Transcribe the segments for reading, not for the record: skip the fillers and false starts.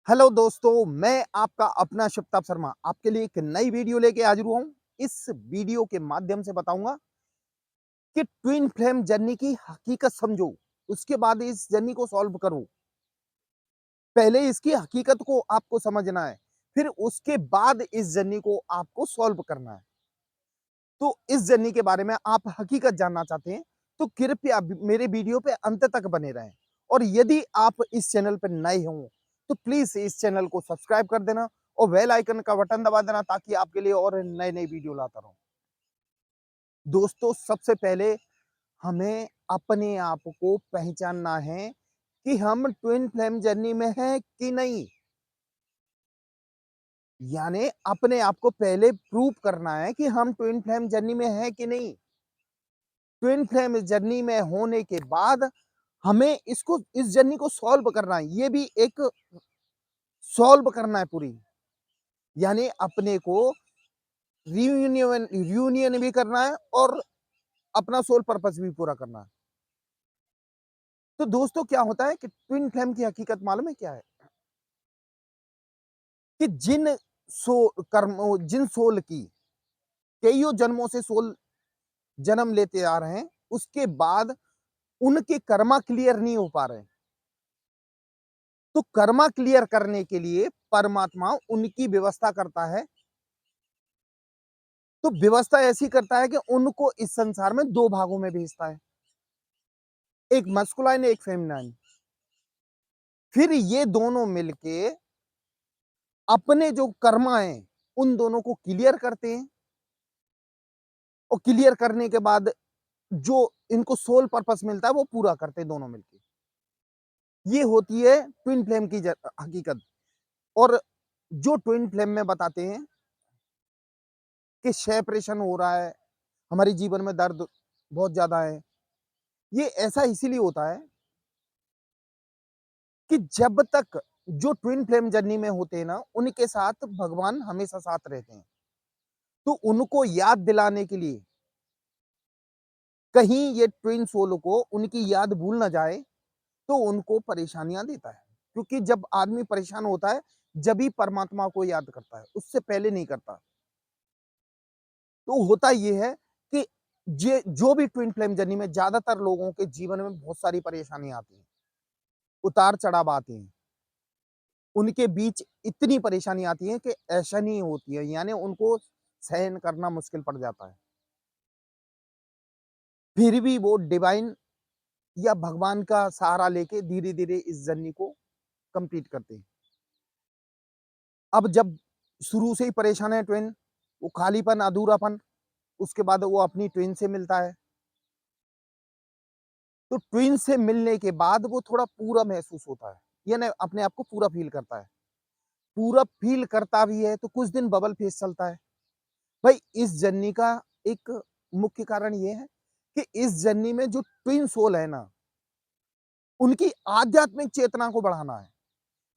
Hello दोस्तों, मैं आपका अपना शिवताप शर्मा आपके लिए एक नई वीडियो लेके हाजिर हुआ हूँ। इस वीडियो के माध्यम से बताऊंगा कि ट्विन फ्लेम जर्नी की हकीकत समझो, उसके बाद इस जर्नी को सॉल्व करो। पहले इसकी हकीकत को आपको समझना है, फिर उसके बाद इस जर्नी को आपको सॉल्व करना है। तो इस जर्नी के बारे में आप हकीकत जानना चाहते हैं, तो कृपया मेरे वीडियो पे अंत तक बने रहें। और यदि आप इस चैनल पर नए हों, तो प्लीज इस चैनल को सब्सक्राइब कर देना और बेल आइकन का बटन दबा देना ताकि आपके लिए और नए नए वीडियो लाता रहूं। दोस्तों, सबसे पहले हमें अपने आप को पहचानना है कि हम ट्विन फ्लेम जर्नी में हैं कि नहीं। यानी अपने आप को पहले प्रूव करना है कि हम ट्विन फ्लेम जर्नी में हैं कि नहीं। ट्विन फ्लेम जर्नी में होने के बाद हमें इस जर्नी को सॉल्व करना है। ये भी एक सॉल्व करना है पूरी, यानी अपने को रियूनियन भी करना है और अपना सोल पर्पस भी पूरा करना है। तो दोस्तों, क्या होता है कि ट्विन फ्लेम की हकीकत मालूम है क्या है? कि जिन सोल की कईयों जन्मों से सोल जन्म लेते आ रहे हैं, उसके बाद उनके कर्मा क्लियर नहीं हो पा रहे हैं। तो कर्मा क्लियर करने के लिए परमात्मा उनकी व्यवस्था करता है। तो व्यवस्था ऐसी करता है कि उनको इस संसार में दो भागों में भेजता है, एक मस्कुलाइन एक फेमिनाइन। फिर ये दोनों मिलके अपने जो कर्मा है उन दोनों को क्लियर करते हैं और क्लियर करने के बाद जो इनको सोल पर्पस मिलता है वो पूरा करते हैं दोनों मिलके। ये होती है ट्विन फ्लेम की हकीकत। और जो ट्विन फ्लेम में बताते हैं कि सेपरेशन हो रहा है, हमारे जीवन में दर्द बहुत ज्यादा है, ये ऐसा इसीलिए होता है कि जब तक जो ट्विन फ्लेम जर्नी में होते हैं ना, उनके साथ भगवान हमेशा साथ रहते हैं। तो उनको याद दिलाने के लिए कहीं ये ट्विन सोल को उनकी याद भूल ना जाए, तो उनको परेशानियां देता है। क्योंकि जब आदमी परेशान होता है, जब ही परमात्मा को याद करता है, उससे पहले नहीं करता। तो होता ये है कि ये जो भी ट्विन फ्लेम जर्नी में ज्यादातर लोगों के जीवन में बहुत सारी परेशानियां आती हैं, उतार चढ़ाव आते हैं। उनके बीच इतनी परेशानी आती है कि ऐसा नहीं होती है, यानी उनको सहन करना मुश्किल पड़ जाता है। फिर भी वो डिवाइन या भगवान का सहारा लेके धीरे धीरे इस जर्नी को कंप्लीट करते हैं। अब जब शुरू से ही परेशान है ट्विन, वो खालीपन अधूरापन, उसके बाद वो अपनी ट्विन से मिलता है। तो ट्विन से मिलने के बाद वो थोड़ा पूरा महसूस होता है, यानी अपने आप को पूरा फील करता है। पूरा फील करता भी है तो कुछ दिन बबल फेस चलता है। भाई, इस जर्नी का एक मुख्य कारण ये है कि इस जर्नी में जो ट्विन सोल है ना, उनकी आध्यात्मिक चेतना को बढ़ाना है।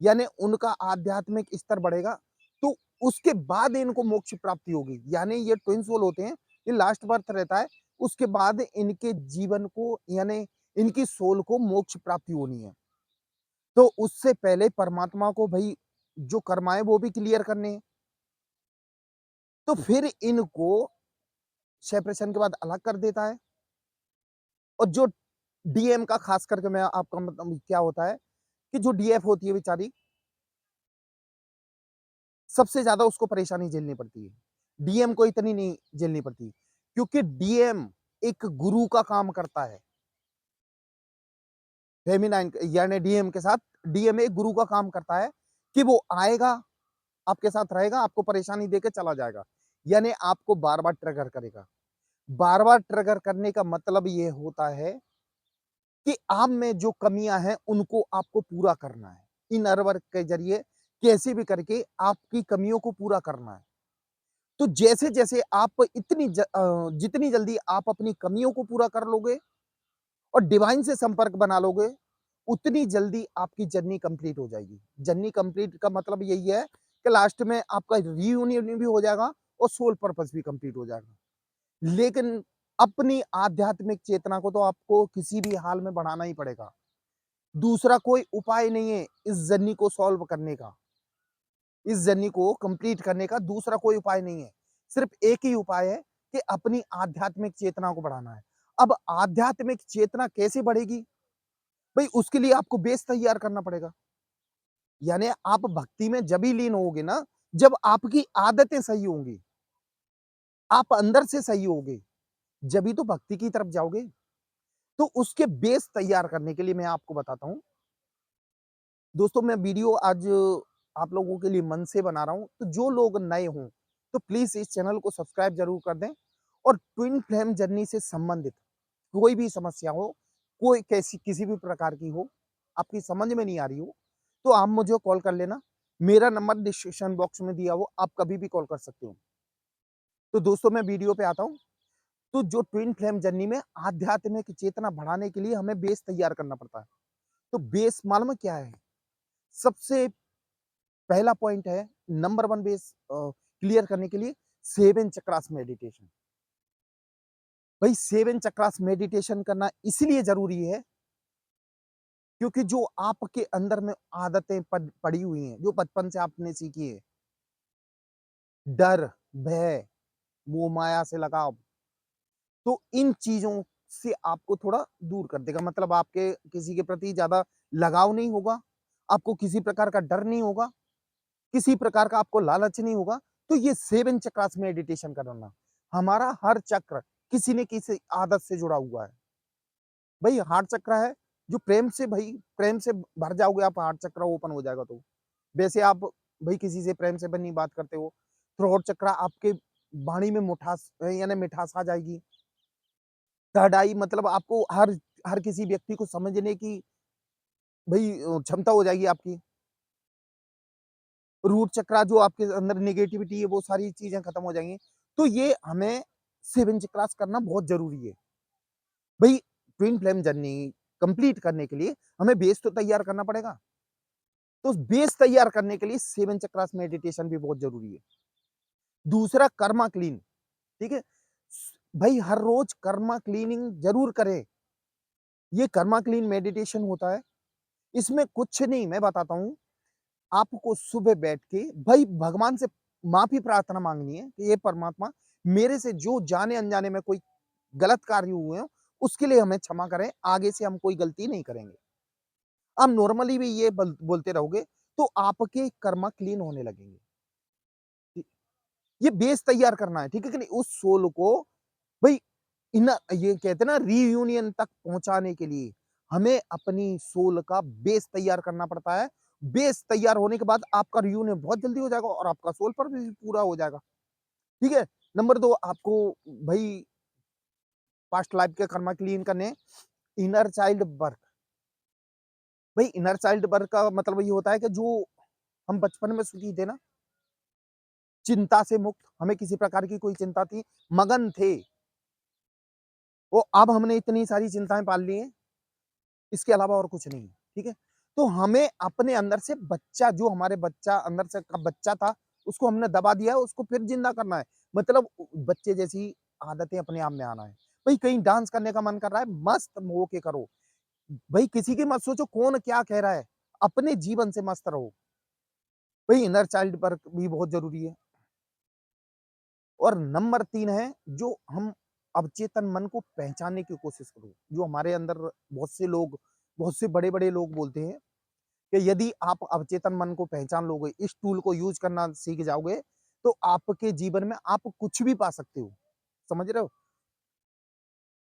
यानी उनका आध्यात्मिक स्तर बढ़ेगा, तो उसके बाद इनको मोक्ष प्राप्ति होगी। यानी ये ट्विन सोल होते हैं, ये लास्ट बर्थ रहता है, उसके बाद इनके जीवन को, यानी इनकी सोल को मोक्ष प्राप्ति होनी है। तो उससे पहले परमात्मा को भाई जो कर्म है वो भी क्लियर करने हैं। तो फिर इनको सेपरेशन के बाद अलग कर देता है। और जो डीएम का खास करके मैं आपका मतलब क्या होता है कि जो डीएफ होती है बेचारी, सबसे ज्यादा उसको परेशानी झेलनी पड़ती है। डीएम को इतनी नहीं झेलनी पड़ती, क्योंकि डीएम एक गुरु का काम करता है। फेमिनाइन यानी डीएम के साथ, डीएम एक गुरु का काम करता है कि वो आएगा, आपके साथ रहेगा, आपको परेशानी देके चला जाएगा। यानी आपको बार बार ट्रिगर करेगा। बार बार ट्रिगर करने का मतलब ये होता है कि आप में जो कमियां हैं उनको आपको पूरा करना है। इन वर्क के जरिए कैसे भी करके आपकी कमियों को पूरा करना है। तो जैसे जैसे आप जितनी जल्दी आप अपनी कमियों को पूरा कर लोगे और डिवाइन से संपर्क बना लोगे, उतनी जल्दी आपकी जर्नी कंप्लीट हो जाएगी। जर्नी कंप्लीट का मतलब यही है कि लास्ट में आपका रीयूनियन भी हो जाएगा और सोल पर्पस भी कंप्लीट हो जाएगा। लेकिन अपनी आध्यात्मिक चेतना को तो आपको किसी भी हाल में बढ़ाना ही पड़ेगा। दूसरा कोई उपाय नहीं है इस जर्नी को सॉल्व करने का। इस जर्नी को कंप्लीट करने का दूसरा कोई उपाय नहीं है। सिर्फ़ एक ही उपाय है कि अपनी आध्यात्मिक चेतना को बढ़ाना है। अब आध्यात्मिक चेतना कैसे बढ़ेगी? भई उसके लिए आपको बेस तैयार करना पड़ेगा। यानी आप भक्ति में जभी लीन होगे ना, जब आपकी आदतें सही होंगी, आप अंदर से सही होगे, जभी तो भक्ति की तरफ जाओगे। तो उसके बेस तैयार करने के लिए मैं आपको बताता हूँ। दोस्तों मैं वीडियो आज आप लोगों के लिए मन से बना रहा हूँ, तो जो लोग नए हों, तो प्लीज़ इस चैनल को सब्सक्राइब ज़रूर कर दें और ट्विन फ्लेम जर्नी से संबंधित कोई भी समस्या हो, कोई कैसी किसी भी प्रकार की हो, आपकी समझ में नहीं आ रही हो, तो आप मुझे कॉल कर लेना। मेरा नंबर डिस्क्रिप्शन बॉक्स में दिया हो, आप कभी भी कॉल कर सकते हो। तो दोस्तों मैं वीडियो पे आता हूँ। तो जो ट्विन फ्लेम जर्नी में आध्यात्मिक चेतना बढ़ाने के लिए हमें बेस तैयार करना पड़ता है। तो बेस मालूम है क्या है? सबसे पहला पॉइंट है, नंबर 1 बेस क्लियर करने के लिए 7 चक्रास मेडिटेशन। भाई 7 चक्रास मेडिटेशन करना इसलिए ज़रूरी है, क्योंकि जो आपके अंदर में आदतें पड़ी हुई हैं, जो बचपन से आपने सीखी है, डर, भय, मोह-माया से लगाव, तो इन चीज़ों से आपको थोड़ा दूर कर देगा। मतलब आपके किसी के प्रति ज़्यादा लगाव नहीं होगा, आपको किसी प्रकार का डर नहीं होगा, किसी प्रकार का आपको लालच नहीं होगा। तो ये 7 चक्रास मेडिटेशन करना, हमारा हर चक्र किसी न किसी आदत से जुड़ा हुआ है। भई हार्ट चक्र है, जो प्रेम से भर जाओगे आप, हार्ट चक्र ओपन हो जाएगा तो। वैसे आप भई किसी से प्रेम से बनी बात करते हो, थ्रोट चक्र आपके वाणी में यानी मिठास आ जाएगी। थर्ड आई मतलब आपको हर हर किसी व्यक्ति को समझने की भई क्षमता हो जाएगी आपकी। रूट चक्रा जो आपके अंदर नेगेटिविटी है, वो सारी चीज़ें खत्म हो जाएँगी। तो ये हमें 7 चक्रास करना बहुत ज़रूरी है। भई ट्विन फ्लेम जर्नी कंप्लीट करने के लिए हमें बेस तो तैयार करना पड़ेगा। तो बेस तैयार करने के लिए 7 चक्रास मेडिटेशन भी बहुत ज़रूरी है। दूसरा कर्मा क्लीन, ठीक है? भई हर रोज़ कर्मा क्लीनिंग ज़रूर करें। ये कर्मा क्लीन मेडिटेशन होता है। इसमें कुछ नहीं, मैं बताता हूँ। आपको सुबह बैठ के भाई भगवान से माफ़ी प्रार्थना माँगनी है कि हे परमात्मा, मेरे से जो जाने-अनजाने में कोई गलत कार्य हुए हों, उसके लिए हमें क्षमा करें, आगे से हम कोई गलती नहीं करेंगे। आप नॉर्मली भी ये बोलते रहोगे, तो आपके कर्मा क्लीन होने लगेंगे। ठी ये बेस तैयार करना है, ठीक है कि नहीं? उस सोल को भई ये कहते हैं ना, रीयूनियन तक पहुँचाने के लिए हमें अपनी सोल का बेस तैयार करना पड़ता है। बेस तैयार होने के बाद आपका रियूनियन बहुत जल्दी हो जाएगा और आपका सोल पर भी पूरा हो जाएगा। ठीक है? नंबर 2 आपको भई पास्ट लाइफ के कर्मा क्लीन करने हैं। Inner child work. भई इनर चाइल्ड वर्क का मतलब ये होता है कि जो हम बचपन में सुखी थे ना, चिंता से मुक्त, हमें किसी प्रकार की कोई चिंता थी, मगन थे। वो अब हमने इतनी सारी चिंताएँ पाल ली हैं, इसके अलावा और कुछ नहीं है, ठीक है? तो हमें अपने अंदर से बच्चा, जो हमारे बच्चा अंदर से का बच्चा था, उसको हमने दबा दिया है, उसको फिर ज़िंदा करना है। मतलब बच्चे जैसी आदतें अपने आप में आना है। भई कहीं डांस करने का मन कर रहा है, मस्त हो के करो। भई किसी की मत सोचो कौन क्या कह रहा है, अपने जीवन से मस्त रहो। भई इनर चाइल्ड वर्क भी बहुत ज़रूरी है। और नंबर 3 है, जो हम अवचेतन मन को पहचानने की कोशिश करो। जो हमारे अंदर बहुत से बड़े-बड़े लोग बोलते हैं कि यदि आप अवचेतन मन को पहचान लोगे, इस टूल को यूज़ करना सीख जाओगे, तो आपके जीवन में आप कुछ भी पा सकते हो। समझ रहे हो?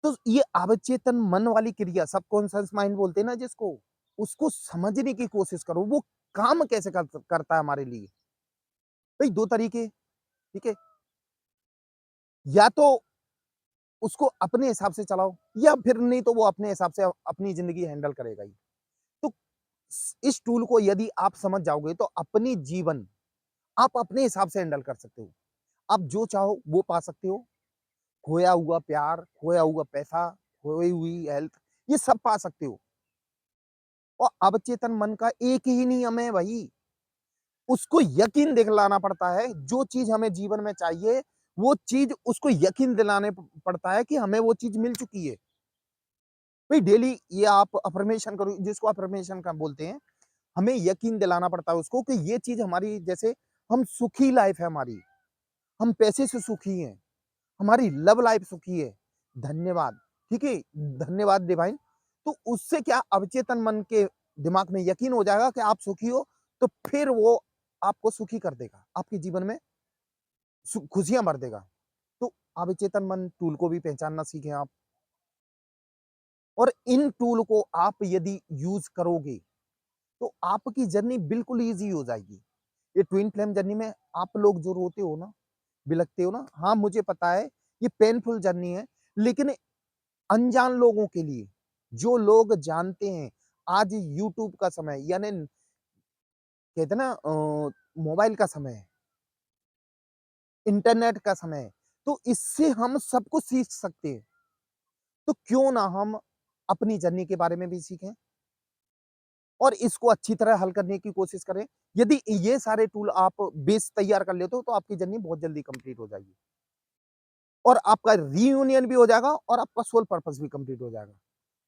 तो ये अवचेतन मन वाली क्रिया, सबकॉन्शियस माइंड बोलते हैं ना जिसको, उसको समझने की कोशिश करो। वो काम कैसे करता है हमारे लिए? भई 2 तरीके, ठीक है? या तो उसको अपने हिसाब से चलाओ, या फिर नहीं तो वो अपने हिसाब से अपनी ज़िंदगी हैंडल करेगा ही। तो इस टूल को यदि आप समझ जाओगे, तो अपनी जीवन आप अपने हिसाब से हैंडल कर सकते हो। आप जो चाहो वो पा सकते हो। खोया हुआ प्यार, खोया हुआ पैसा, खोई हुई हेल्थ, ये सब पा सकते हो। और अवचेतन मन का एक ही नियम है भाई, उसको यकीन दिलाना पड़ता है। जो चीज़ हमें जीवन में चाहिए, वो चीज़ उसको यकीन दिलाने पड़ता है कि हमें वो चीज़ मिल चुकी है। भई डेली ये आप अफ़र्मेशन करो, जिसको अफ़र्मेशन का बोलते हैं। हमें यकीन दिलाना पड़ता है उसको कि ये चीज़ हमारी जैसे हम सुखी लाइफ़ है हमारी, हम पैसे से सुखी हैं, हमारी लव लाइफ़ सुखी है। धन्यवाद, ठीक है? धन्यवाद डिवाइन। तो उससे क्या अवचेतन मन के दिमाग में यकीन हो जाएगा कि आप सुखी हो, तो फिर वो आपको सुखी कर देगा। आपके जीवन में खुशियाँ भर देगा। तो अवचेतन मन टूल को भी पहचानना सीखें आप और इन टूल को आप यदि यूज़ करोगे, तो आपकी जर्नी बिल्कुल ईज़ी हो जाएगी। ये ट्विन फ्लेम जर्नी में आप लोग जो रोते हो ना, बिलखते हो ना, हाँ, मुझे पता है ये पेनफुल जर्नी है, लेकिन अनजान लोगों के लिए, जो लोग जानते हैं, आज यूट्यूब का समय यानी कहते हैं ना मोबाइल का समय है, इंटरनेट का समय है, तो इससे हम सब कुछ सीख सकते हैं। तो क्यों ना हम अपनी जर्नी के बारे में भी सीखें और इसको अच्छी तरह हल करने की कोशिश करें। यदि ये सारे टूल आप बेस तैयार कर लेते हो, तो आपकी जर्नी बहुत जल्दी कंप्लीट हो जाएगी और आपका रीयूनियन भी हो जाएगा और आपका सोल पर्पस भी कंप्लीट हो जाएगा।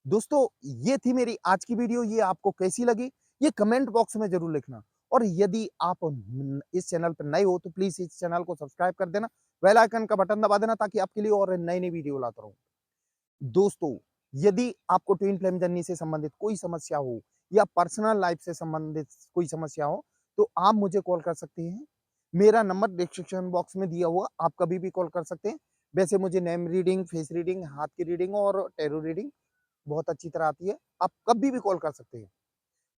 दोस्तों, ये थी मेरी आज की वीडियो, ये आपको कैसी लगी? ये कमेंट बॉक्स में ज़रूर लिखना और यदि आप इस चैनल पर नए हो, तो प्लीज़ इस चैनल को सब्सक्राइब कर देना, बेल आइकन का बटन दबा देना ताकि आपके लिए और नई-नई वीडियो लाता रहूँ। दोस्तों, यदि आपको ट्विन फ्लेम जर्नी से संबंधित कोई समस्या हो या पर्सनल लाइफ से संबंधित कोई समस्या हो, तो आप मुझे कॉल कर सकते हैं। मेरा नंबर डिस्क्रिप्शन बॉक्स में दिया हुआ, आप कभी भी कॉल कर सकते हैं। वैसे मुझे नेम रीडिंग, फेस रीडिंग, हाथ की रीडिंग और टैरो रीडिंग बहुत अच्छी तरह आती है। आप कभी भी कॉल कर सकते हैं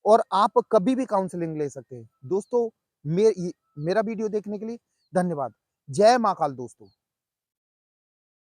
और आप कभी भी काउंसलिंग ले सकते हैं। दोस्तों, मे ये मेरा वीडियो देखने के लिए धन्यवाद। जय महाकाल दोस्तों।